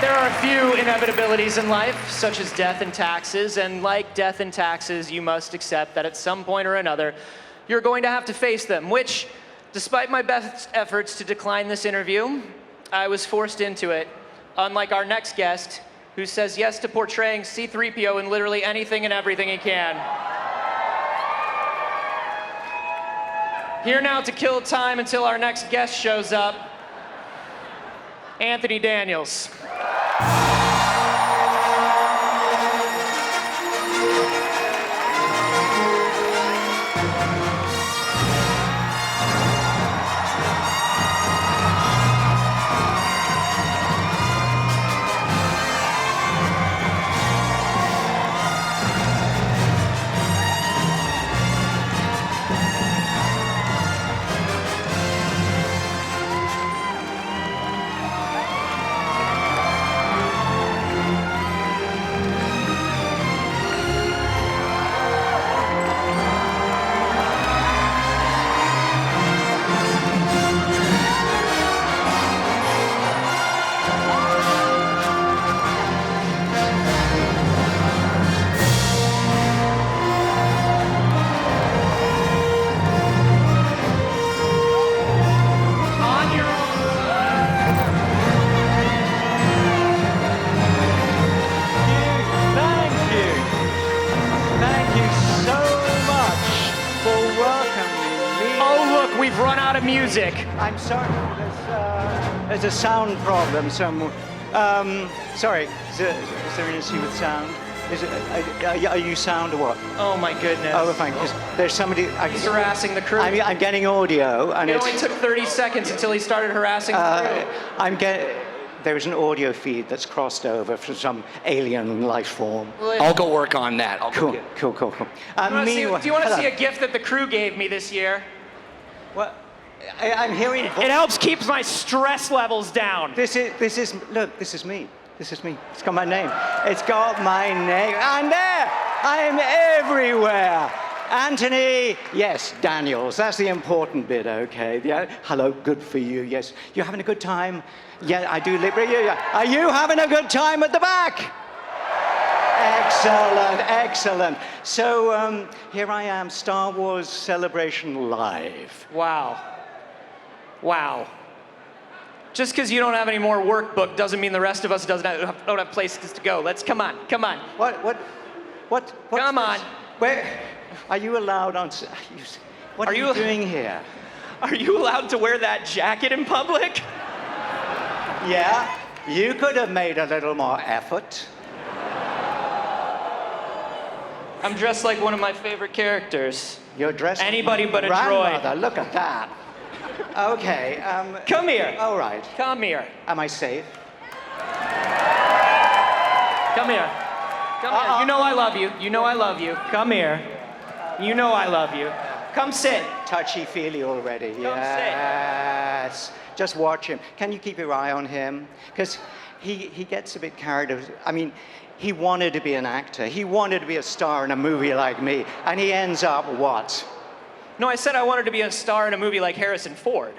There are a few inevitabilities in life, such as death and taxes, and like death and taxes, you must accept that at some point or another, you're going to have to face them, which, despite my best efforts to decline this interview, I was forced into it, unlike our next guest, who says yes to portraying C-3PO in literally anything and everything he can. Here now to kill time until our next guest shows up, Anthony Daniels. We've run out of music. I'm sorry, there's a sound problem somewhere. Sorry, is there an issue with sound? Are you sound or what? Oh my goodness. Oh, fine, because there's somebody... He's harassing the crew. I'm getting audio, and it only took 30 seconds until he started harassing the crew. There's an audio feed that's crossed over from some alien life form. I'll go work on that. Cool. Do you want to see a gift that the crew gave me this year? What? I'm hearing... It helps keep my stress levels down. Look, this is me. This is me. It's got my name. It's got my name. And there! I'm everywhere. Anthony, yes, Daniels. That's the important bit, okay? Yeah. Hello, good for you, yes. You having a good time? Yeah, I do. Are you having a good time at the back? Excellent, excellent. So here I am, Star Wars Celebration Live. Wow. Wow. Just because you don't have any more workbook doesn't mean the rest of us don't have places to go. Come on. What? Come on. Where? Are you allowed on... What are you doing here? Are you allowed to wear that jacket in public? Yeah, you could have made a little more effort. I'm dressed like one of my favorite characters. You're dressed anybody but a grandmother. droid. Look at that. Okay. Come here. All right. Come here. Am I safe? Come here. Come here. You know I love you. You know I love you. Come here. You know I love you. Come sit. Touchy-feely already. Yes. Just watch him. Can you keep your eye on him? Because he gets a bit carried away. I mean, he wanted to be an actor. He wanted to be a star in a movie like me. And he ends up what? No, I said I wanted to be a star in a movie like Harrison Ford.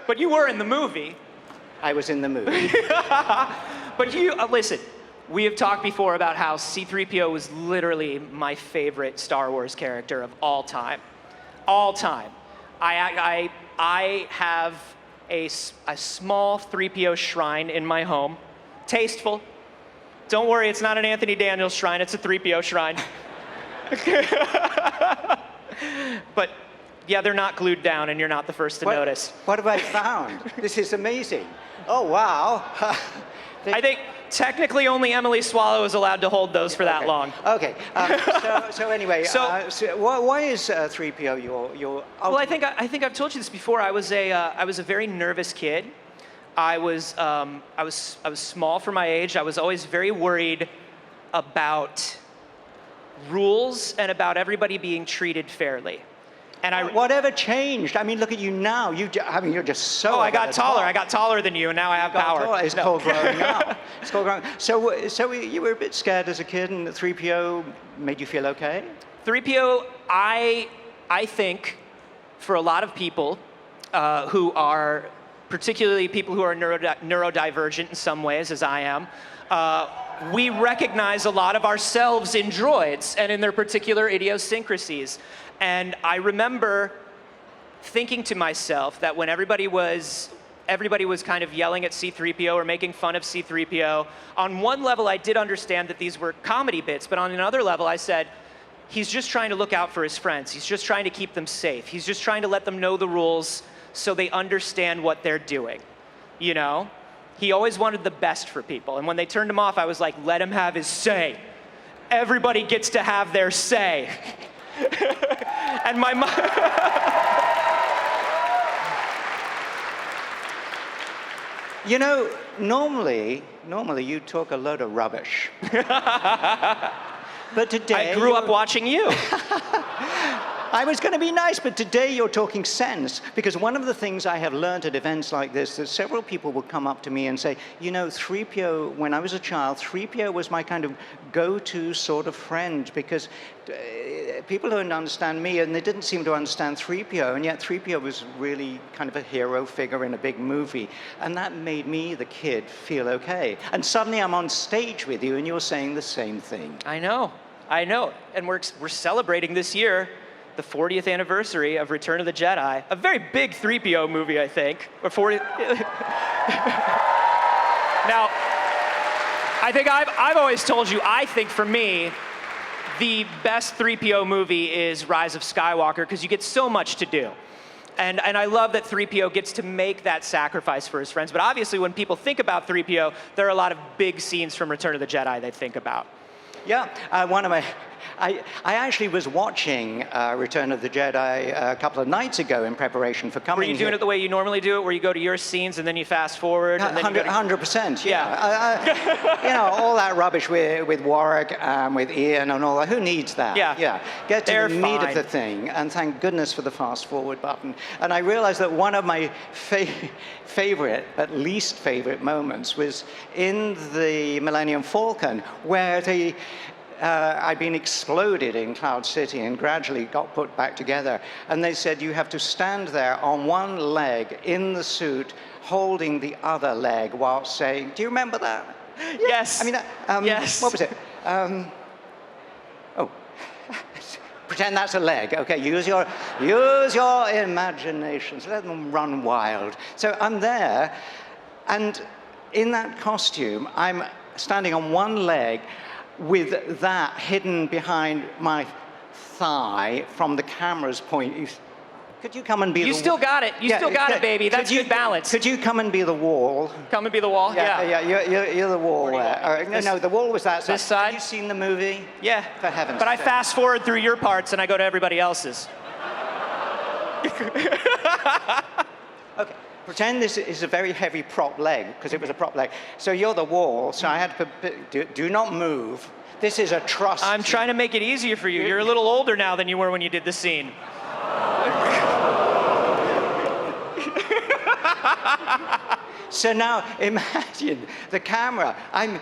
But you were in the movie. I was in the movie. But listen, we have talked before about how C-3PO was literally my favorite Star Wars character of all time. All time. I have a small 3PO shrine in my home. Tasteful. Don't worry, it's not an Anthony Daniels shrine, it's a 3PO shrine. But yeah, they're not glued down and you're not the first to notice. What have I found? This is amazing. Oh, wow. I think technically only Emily Swallow is allowed to hold those for that long. Okay. So anyway, why is 3PO your? Well, I think I've told you this before. I was a very nervous kid. I was small for my age. I was always very worried about rules and about everybody being treated fairly. And whatever changed? I mean, look at you now. You're just so. Oh, I got taller. I got taller than you, and now I have power. Taller. It's called growing up. It's called growing. So you were a bit scared as a kid, and 3PO made you feel okay? 3PO, I think, for a lot of people, who are particularly people who are neurodivergent in some ways, as I am, we recognize a lot of ourselves in droids and in their particular idiosyncrasies. And I remember thinking to myself that when everybody was kind of yelling at C-3PO or making fun of C-3PO, on one level I did understand that these were comedy bits, but on another level I said, he's just trying to look out for his friends. He's just trying to keep them safe. He's just trying to let them know the rules so they understand what they're doing, you know? He always wanted the best for people. And when they turned him off, I was like, let him have his say. Everybody gets to have their say. And my mom... You know, normally you talk a load of rubbish. But today... I grew up watching you. I was going to be nice, but today you're talking sense. Because one of the things I have learned at events like this, that several people will come up to me and say, you know, 3PO, when I was a child, 3PO was my kind of go-to sort of friend, because people don't understand me, and they didn't seem to understand 3PO, and yet 3PO was really kind of a hero figure in a big movie. And that made me, the kid, feel okay. And suddenly I'm on stage with you, and you're saying the same thing. I know. And we're celebrating this year the 40th anniversary of Return of the Jedi, a very big 3PO movie, I think. Or 40. Now, I think I've always told you, I think for me, the best 3PO movie is Rise of Skywalker, because you get so much to do. And I love that 3PO gets to make that sacrifice for his friends. But obviously, when people think about 3PO, there are a lot of big scenes from Return of the Jedi they think about. Yeah, I actually was watching Return of the Jedi a couple of nights ago in preparation for coming. Were you doing it the way you normally do it, where you go to your scenes and then you fast forward? And then 100%, yeah. You know, all that rubbish with Warwick, with Ian and all that, who needs that? Yeah. Get to the meat of the thing, and thank goodness for the fast forward button. And I realized that one of my favorite, but least favorite moments was in the Millennium Falcon, where I'd been exploded in Cloud City and gradually got put back together. And they said, you have to stand there on one leg in the suit, holding the other leg while saying, do you remember that? Yes. I mean, yes. What was it? Pretend that's a leg. Okay, use your imaginations. Let them run wild. So I'm there, and in that costume, I'm standing on one leg with that hidden behind my thigh from the camera's point. Could you come and be the wall? You still got it. You still got it, baby. That's good balance. Could you come and be the wall? Come and be the wall? Yeah, you're the wall there. No, the wall was that side. This side? Have you seen the movie? Yeah. For heaven's But I sake. fast forward through your parts and I go to everybody else's. Okay. Pretend this is a very heavy prop leg, because it was a prop leg. So you're the wall, so I had to do not move. This is a trust. I'm trying to make it easier for you. You're a little older now than you were when you did the scene. So now imagine the camera. And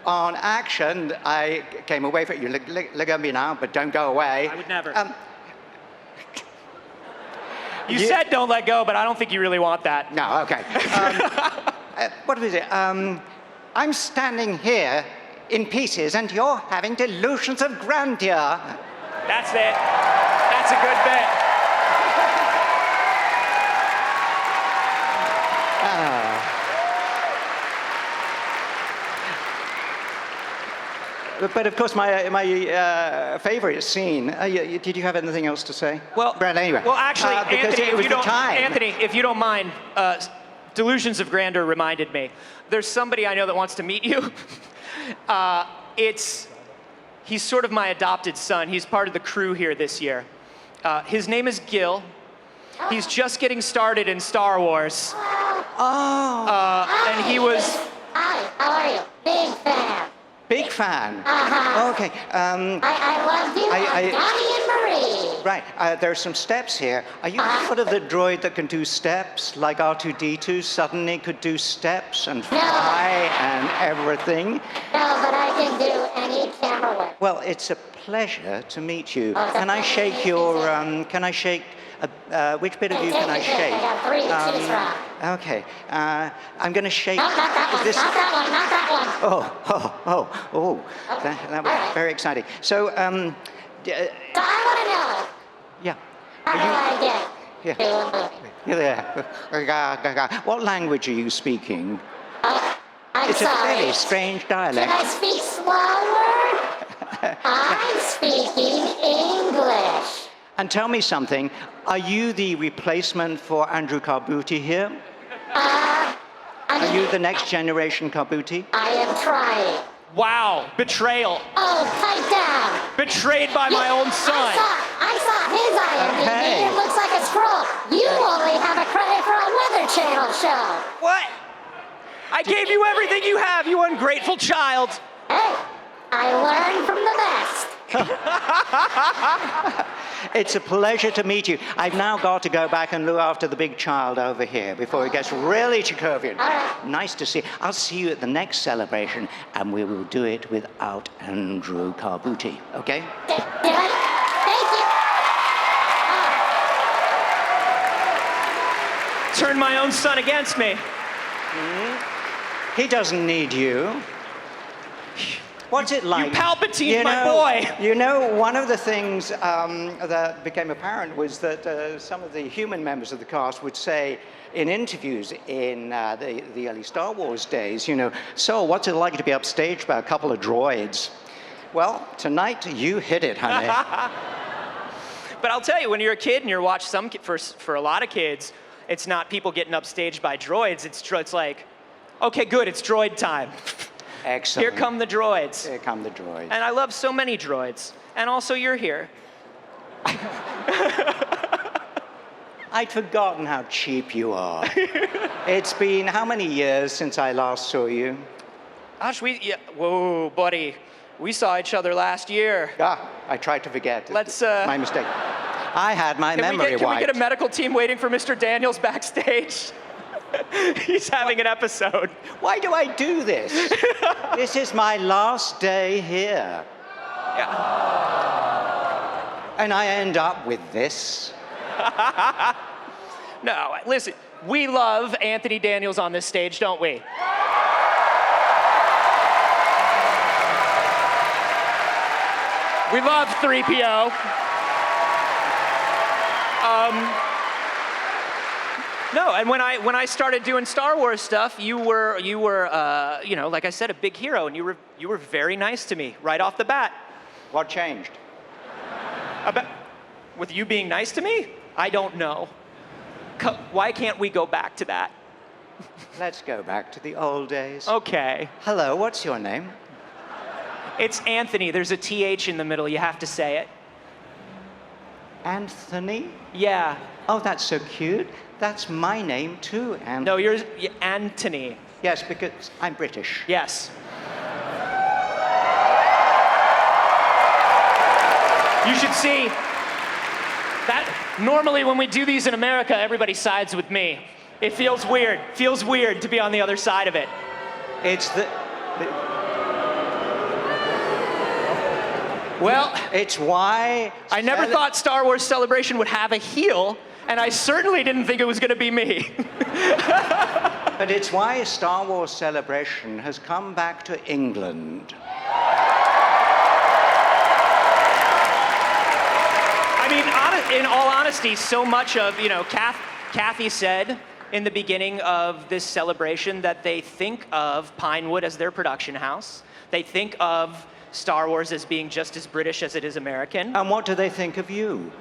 on action, I came away from it. You look at me now, but don't go away. I would never. You said don't let go, but I don't think you really want that. No, okay. What was it? I'm standing here in pieces, and you're having delusions of grandeur. That's it. That's a good bit. But of course, my favorite scene. Did you have anything else to say? Well, Brad, anyway. Well, actually, because Anthony, it was the time. Anthony, if you don't mind, delusions of grandeur reminded me. There's somebody I know that wants to meet you. He's sort of my adopted son. He's part of the crew here this year. His name is Gil. He's just getting started in Star Wars. Oh. And he was... Hi, how are you? Big fan. Big fan. Uh-huh. Okay. I loved you on Donnie and Marie. Right. There's some steps here. Are you sort of the droid that can do steps, like R2-D2 suddenly could do steps and fly and everything? No, but I can do any camera England. Well, it's a pleasure to meet you. Oh, it's a Can I pleasure shake to meet you, your, too. can I shake, which bit of you Take can I your pick. shake? I got 3 to choose from. Okay, I'm going to shake. No, not that one. this- Not that one. Not that one. That was all right. very exciting. So, So I want to know. yeah. How do I get Yeah. to a movie? Yeah. What language are you speaking? I'm It's a sorry. very strange Can dialect. I speak slower? I'm speaking English. And tell me something, are you the replacement for Andrew Carbuti here? Are you the next generation Carbuti? I am trying. Wow, betrayal. Oh, pipe down. Betrayed by my own son. I saw his IMDb. Okay. It looks like a scroll. You only have a credit for a Weather Channel show. What? I gave you everything you have, you ungrateful child. Hey, I learned from the best. It's a pleasure to meet you. I've now got to go back and look after the big child over here before it gets really Chekhovian. All right. Nice to see you. I'll see you at the next celebration, and we will do it without Andrew Carbuti, okay? Did I? Thank you. Turned my own son against me. He doesn't need you. What's it like? Palpatine, my boy. You know, one of the things that became apparent was that some of the human members of the cast would say in interviews in the early Star Wars days, you know, so what's it like to be upstaged by a couple of droids? Well, tonight you hit it, honey. But I'll tell you, when you're a kid and you're watching for a lot of kids, it's not people getting upstaged by droids. It's like, okay, good, it's droid time. Excellent. Here come the droids. Here come the droids. And I love so many droids. And also, you're here. I'd forgotten how cheap you are. It's been how many years since I last saw you? Gosh, whoa, buddy. We saw each other last year. I tried to forget. Let's, My mistake. I had my memory Can we wiped. get a medical team waiting for Mr. Daniels backstage? He's having an episode. Why do I do this? This is my last day here. Yeah. And I end up with this. No, listen, we love Anthony Daniels on this stage, don't we? We love 3PO. No, and when I started doing Star Wars stuff, you were you know, like I said, a big hero, and you were very nice to me right off the bat. What changed? With you being nice to me? I don't know. Why can't we go back to that? Let's go back to the old days. Okay. Hello, what's your name? It's Anthony. There's a TH in the middle. You have to say it. Anthony? Yeah. Oh, that's so cute. That's my name too, Anthony. No, you're Anthony. Yes, because I'm British. Yes. You should see that normally when we do these in America, everybody sides with me. It feels weird. Feels weird to be on the other side of it. It's Well, it's why I never thought Star Wars Celebration would have a heel, and I certainly didn't think it was going to be me. But it's why Star Wars Celebration has come back to England. I mean, in all honesty, so much of, you know, Kathy said in the beginning of this celebration that they think of Pinewood as their production house. They think of Star Wars as being just as British as it is American. And what do they think of you?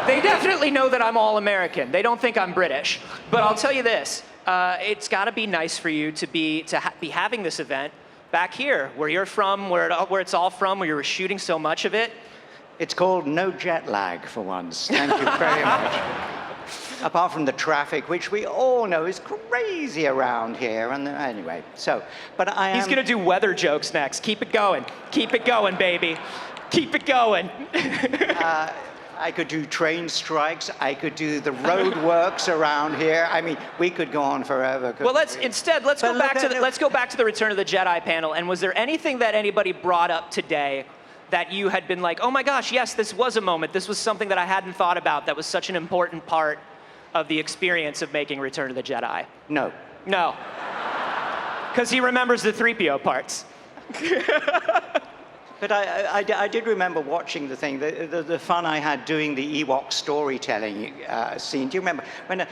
They definitely know that I'm all American. They don't think I'm British. But I'll tell you this, it's got to be nice for you to be having this event back here, where you're from, where it's all from, where you were shooting so much of it. It's called no jet lag for once. Thank you very much. Apart from the traffic, which we all know is crazy around here. And anyway, but I am... He's going to do weather jokes next. Keep it going. Keep it going, baby. Keep it going. I could do train strikes. I could do the road works around here. I mean, we could go on forever. Well, let's go back to the Return of the Jedi panel. And was there anything that anybody brought up today that you had been like, oh my gosh, yes, this was a moment. This was something that I hadn't thought about. That was such an important part of the experience of making Return of the Jedi? No. No. Because he remembers the 3PO parts. But I did remember watching the thing, the fun I had doing the Ewok storytelling scene. Do you remember when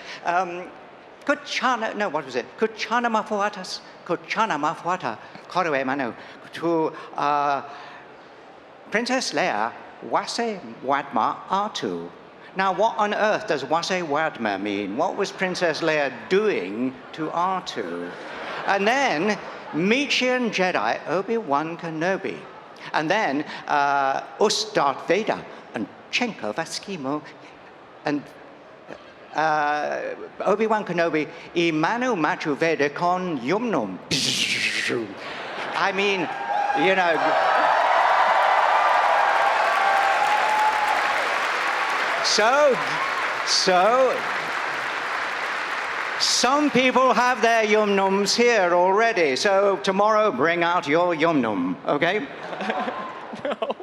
Kuchana, no, what was it? Kuchana mafuatas, Kuchana mafuata, korue manu, to Princess Leia, wase wadma atu. Now, what on earth does wase wadma mean? What was Princess Leia doing to R2? And then, Meechian Jedi, Obi-Wan Kenobi. And then, Us Darth Vader, and Chenko Vaskimo, and Obi-Wan Kenobi, Imanu Machu Vede con Yumnum. I mean, you know. So, some people have their yum-nums here already. So tomorrow, bring out your yum-num, okay? No.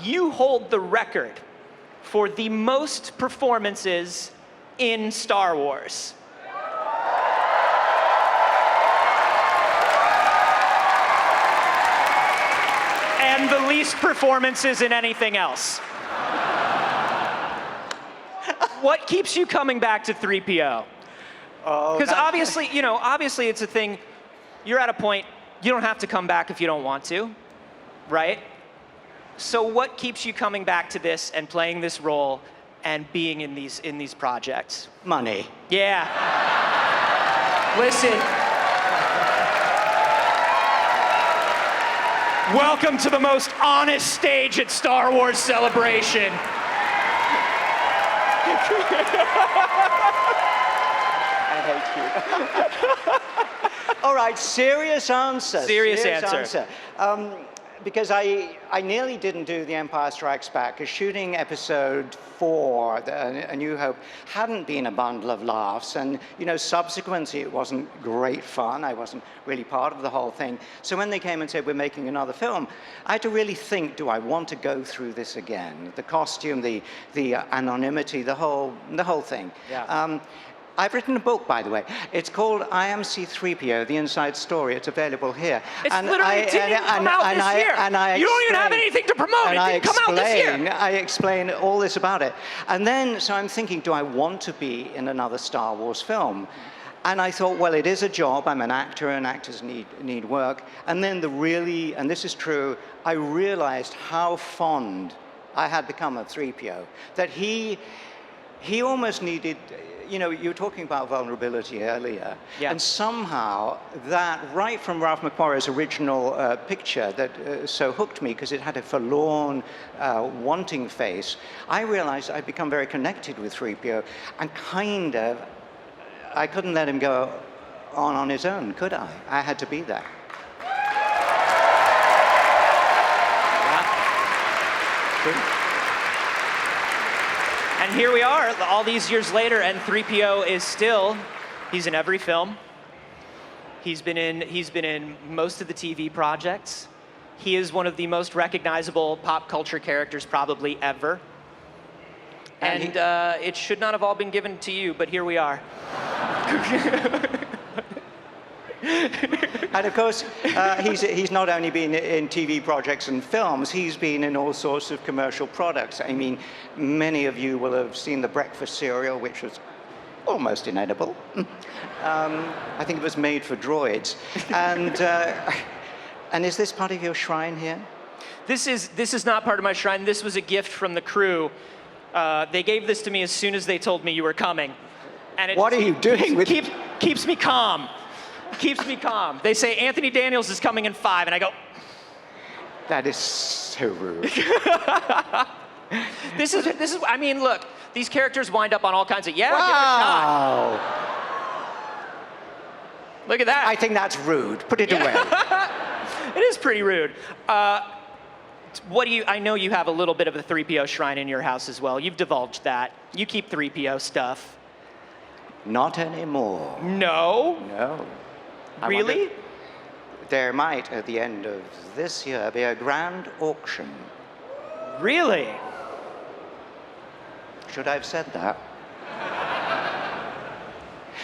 You hold the record for the most performances in Star Wars. And the least performances in anything else. What keeps you coming back to 3PO? Because obviously it's a thing, you're at a point, you don't have to come back if you don't want to, right? So what keeps you coming back to this and playing this role and being in these projects? Money. Yeah. Listen. Welcome to the most honest stage at Star Wars Celebration. I hate you. All right, serious answer. Serious answer. Because I nearly didn't do The Empire Strikes Back, because shooting episode 4, A New Hope, hadn't been a bundle of laughs. And, you know, subsequently, it wasn't great fun. I wasn't really part of the whole thing. So when they came and said, we're making another film, I had to really think, do I want to go through this again? The costume, the anonymity, the whole thing. Yeah. I've written a book, by the way. It's called I Am C-3PO, The Inside Story. It's available here. It's literally didn't come out this year. You don't even have anything to promote. It didn't come out this year. I explain all this about it. And then, so I'm thinking, do I want to be in another Star Wars film? And I thought, well, it is a job. I'm an actor, and actors need work. And then and this is true, I realized how fond I had become of 3PO. That he almost needed, you know, you were talking about vulnerability earlier. Yeah. And somehow that, right from Ralph McQuarrie's original picture that so hooked me because it had a forlorn, wanting face, I realized I'd become very connected with 3PO and I couldn't let him go on his own, could I? I had to be there. Yeah. And here we are, all these years later, and 3PO is still, he's in every film. He's been in most of the TV projects. He is one of the most recognizable pop culture characters probably ever. And it should not have all been given to you, but here we are. And of course, he's not only been in TV projects and films, he's been in all sorts of commercial products. I mean, many of you will have seen the breakfast cereal, which was almost inedible. I think it was made for droids. And is this part of your shrine here? This is not part of my shrine. This was a gift from the crew. They gave this to me as soon as they told me you were coming. And what are you doing with it? Keeps me calm. Keeps me calm. They say Anthony Daniels is coming in 5, and I go, that is so rude. This is. I mean, look, these characters wind up on all kinds of. Yeah, wow. Give it a shot. Look at that. I think that's rude. Put it away. It is pretty rude. What do you? I know you have a little bit of a 3PO shrine in your house as well. You've divulged that. You keep 3PO stuff. Not anymore. No. No. I Really? wonder- There might, at the end of this year, be a grand auction. Really? Should I have said that?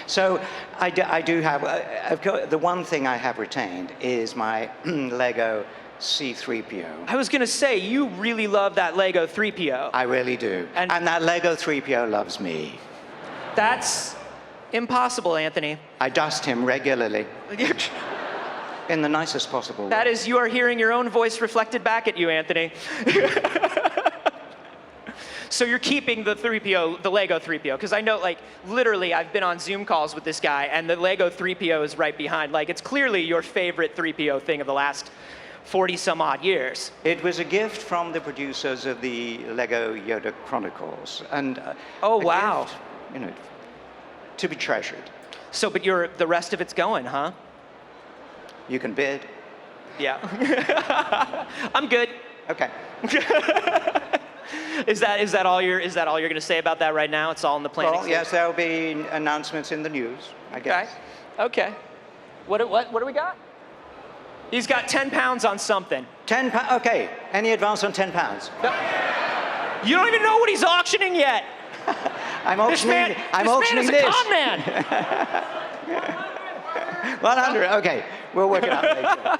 So I do have, of course, the one thing I have retained is my Lego C-3PO. I was gonna say you really love that Lego 3PO. I really do. And- And that Lego 3PO loves me. That's impossible, Anthony. I dust him regularly in the nicest possible way. That is, you are hearing your own voice reflected back at you, Anthony. So you're keeping the 3PO, the Lego 3PO, because I know, like, literally, I've been on Zoom calls with this guy, and the Lego 3PO is right behind. Like, it's clearly your favorite 3PO thing of the last 40 some odd years. It was a gift from the producers of the Lego Yoda Chronicles, and Oh, a wow. gift, you know, to be treasured. So, but the rest of it's going, huh? You can bid. Yeah. I'm good. Okay. Is that all you're gonna say about that right now? It's all in the planning Well, stage? yes, there will be announcements in the news, I guess. Okay. What do we got? He's got 10 pounds on something. 10 pounds. Okay. Any advance on 10 pounds? You don't even know what he's auctioning yet. I'm This auctioning. man, I'm this auctioning man is a this. con man. 100. Okay. We'll work it out later.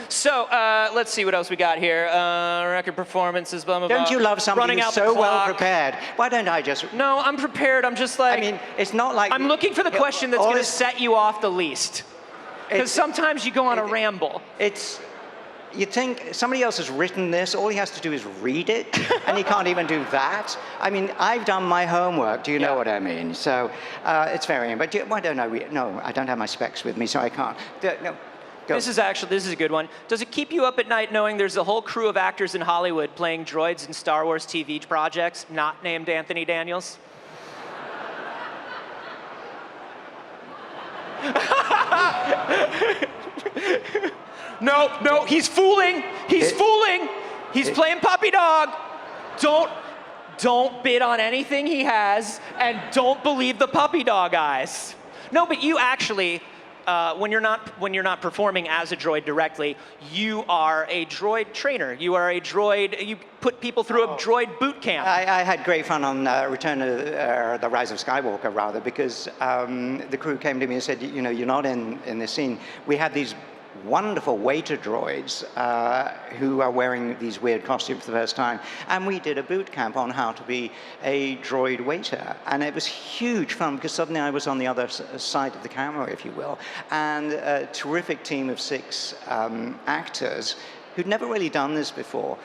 So let's see what else we got here. Record performances, blah blah blah. Don't you love somebody Running who's out so the well clock. prepared? Why don't I just? No, I'm prepared. I'm just like. I mean, it's not like I'm looking for the question that's all going to this- set you off the least. Because sometimes you go on a ramble. It's. You think somebody else has written this? All he has to do is read it, and he can't even do that. I mean, I've done my homework. Do you know what I mean? So it's very. But why don't I read? No, I don't have my specs with me, so I can't. No. Go. This is a good one. Does it keep you up at night knowing there's a whole crew of actors in Hollywood playing droids in Star Wars TV projects not named Anthony Daniels? No, he's fooling. He's fooling. He's playing puppy dog. Don't bid on anything he has, and don't believe the puppy dog eyes. No, but you actually, when you're not performing as a droid directly, you are a droid trainer. You are a droid. You put people through a droid boot camp. I had great fun on Return of the Rise of Skywalker, rather, because the crew came to me and said, you know, you're not in this scene. We had these wonderful waiter droids who are wearing these weird costumes for the first time, and we did a boot camp on how to be a droid waiter, and it was huge fun because suddenly I was on the other side of the camera, if you will, and a terrific team of 6 actors who'd never really done this before.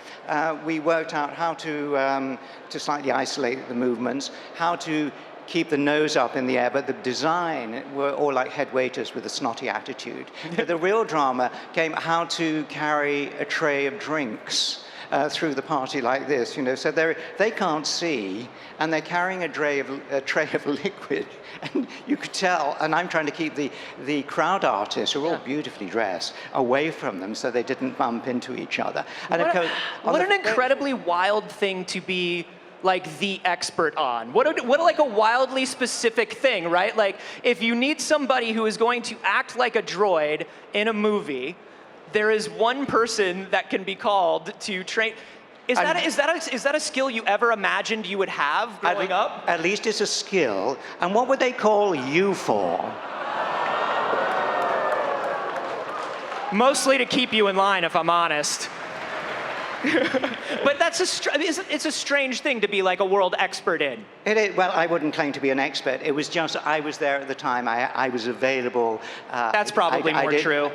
We worked out how to slightly isolate the movements, how to keep the nose up in the air, but the design were all like head waiters with a snotty attitude. But the real drama came how to carry a tray of drinks through the party like this, you know. So they can't see, and they're carrying a tray of liquid, and you could tell. And I'm trying to keep the crowd artists, who are all beautifully dressed, away from them, so they didn't bump into each other. And What an incredibly wild thing to be like the expert on. What like a wildly specific thing, right? Like if you need somebody who is going to act like a droid in a movie, there is one person that can be called to train. Is that a skill you ever imagined you would have growing up? At least it's a skill. And what would they call you for? Mostly to keep you in line, if I'm honest. But it's a strange thing to be like a world expert in. It is, well, I wouldn't claim to be an expert. It was just, I was there at the time. I was available. That's probably more true.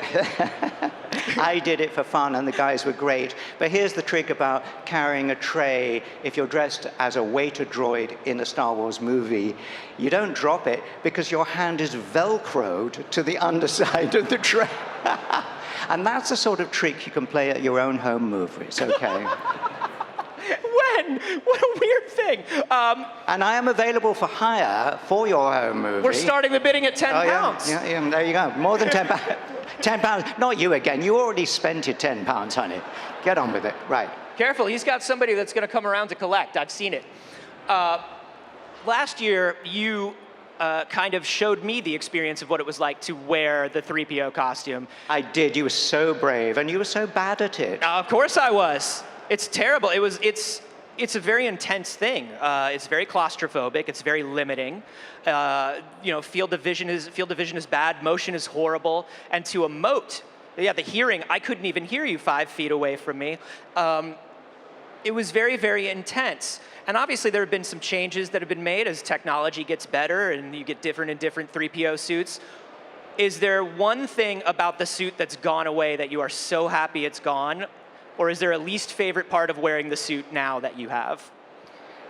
I did it for fun, and the guys were great. But here's the trick about carrying a tray. If you're dressed as a waiter droid in a Star Wars movie, you don't drop it because your hand is Velcroed to the underside of the tray. And that's the sort of trick you can play at your own home movies, okay? again. What a weird thing. And I am available for hire for your home movie. We're starting the bidding at 10 Oh, pounds. Yeah, there you go. More than 10 pounds. 10 pounds. Not you again. You already spent your 10 pounds, honey. Get on with it. Right. Careful, he's got somebody that's going to come around to collect. I've seen it. Last year, you kind of showed me the experience of what it was like to wear the 3PO costume. I did. You were so brave, and you were so bad at it. Of course I was. It's terrible. It's a very intense thing. It's very claustrophobic. It's very limiting. Field of vision is bad. Motion is horrible. And to emote, the hearing, I couldn't even hear you 5 feet away from me. It was very, very intense. And obviously there have been some changes that have been made as technology gets better and you get different and different 3PO suits. Is there one thing about the suit that's gone away that you are so happy it's gone? Or is there a least favorite part of wearing the suit now that you have?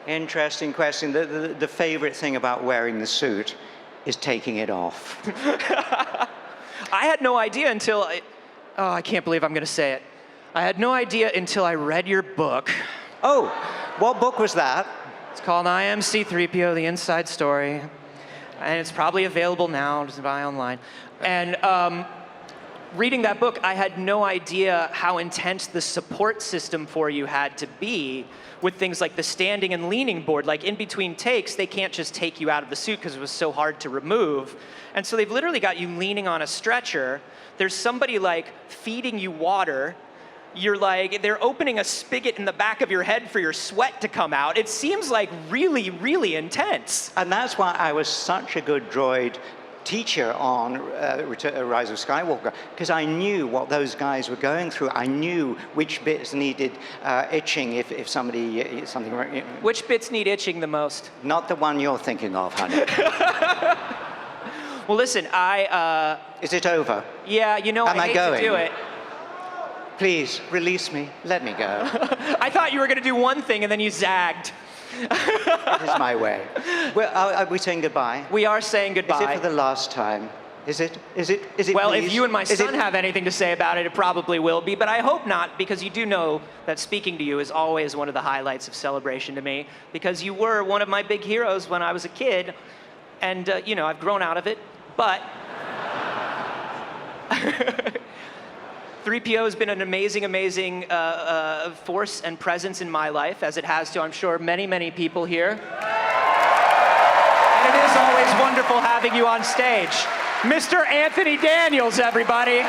Interesting question. The favorite thing about wearing the suit is taking it off. I had no idea until, I can't believe I'm going to say it. I had no idea until I read your book. Oh, what book was that? It's called I Am C-3PO, The Inside Story. And it's probably available now, just buy online. And reading that book, I had no idea how intense the support system for you had to be with things like the standing and leaning board. Like in between takes, they can't just take you out of the suit because it was so hard to remove. And so they've literally got you leaning on a stretcher. There's somebody like feeding you water. You're like, they're opening a spigot in the back of your head for your sweat to come out. It seems like really, really intense. And that's why I was such a good droid teacher on Rise of Skywalker, because I knew what those guys were going through. I knew which bits needed itching if something. Which bits need itching the most? Not the one you're thinking of, honey. Well, listen, Is it over? Yeah, Am I hate going? to do it. Please, release me. Let me go. I thought you were going to do one thing and then you zagged. It is my way. Well, are we saying goodbye? We are saying goodbye. Is it for the last time? Is it? Well, please? if you and my son have anything to say about it, it probably will be, but I hope not, because you do know that speaking to you is always one of the highlights of Celebration to me, because you were one of my big heroes when I was a kid, and, I've grown out of it, but 3PO has been an amazing, amazing force and presence in my life, as it has to, I'm sure, many, many people here. And it is always wonderful having you on stage. Mr. Anthony Daniels, everybody.